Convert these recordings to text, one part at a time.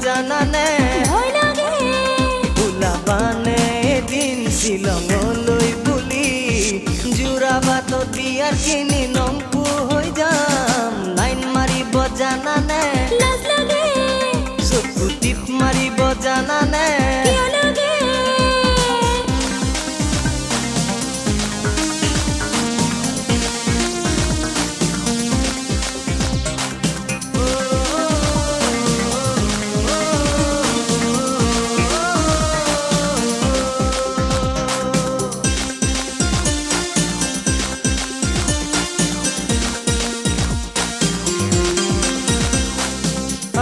জানানে ভয় লাগে ওলাবানে এদিন শ্বিলঙলৈ বুলি যোৰাবাটত বিয়াৰ কিনি নংপু হৈ যাম লাইন মাৰিব জানানে লাজ লাগে চকু টিপ মাৰিব জানানে কিয় লাগে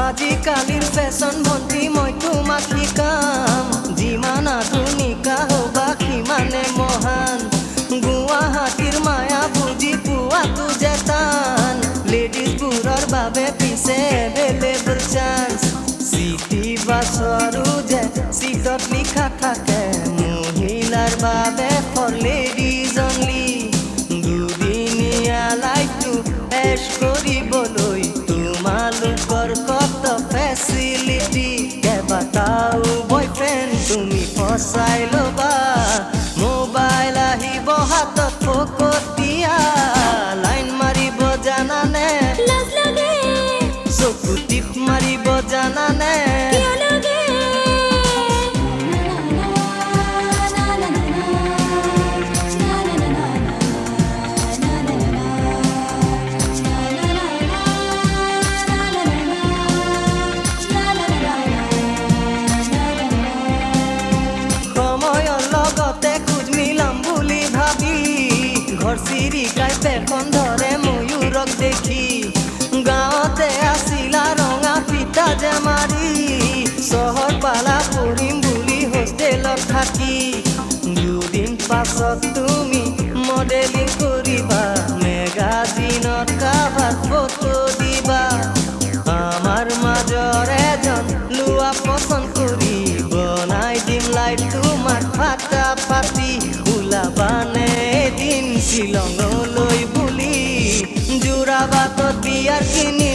আজিকালিৰ ফেশ্বন ভণ্টি মই তোমাক শিকাম যিমান আধুনিকা হ'বা সিমানে মহান গুৱাহাটীৰ মায়া বুজি পোৱাটো যে টান লেডিজবোৰৰ বাবে পিছে এভেইলেবল চান্স চিটি বাছৰো যে চিটত লিখা থাকে মহিলাৰ বাবে ফৰ লেডিজ অনলি দুদিনীয়া লাইফটো এছ কৰিবলৈ তোমালোকৰ কত ফেচিলিটি কেইবাটাও বয়ফ্ৰেণ্ড তুমি ফচাই ল'বা মোবাইল আহিব হাতত ফকতীয়া লাইন মাৰিব জানানে লাজ লাগে চকু টিপ মাৰিব জানানে কিয় লাগে সময়ৰ লগতে খোজ মিলাম বুলি ভাবি ঘৰ চিৰিকাই পেখন ধৰে ময়ূৰক দেখি গাঁৱতে আছিলা ৰঙা পিতা যে মাৰি চহৰ পালা পঢ়িম বুলি হোষ্টেলত থাকি দুদিন পাছত তুমি মডেলিং কৰিবা মেগাজিনত কাভাৰ ফটো দিবা আমাৰ মাজৰ এজন লোৱা পচন্দ কৰি বনাই দিম লাইফ তোমাৰ ফাটা ফাটি ওলাবানে এদিন শ্বিলঙলৈ বুলি যোৰাবাটত বিয়াৰ কিনি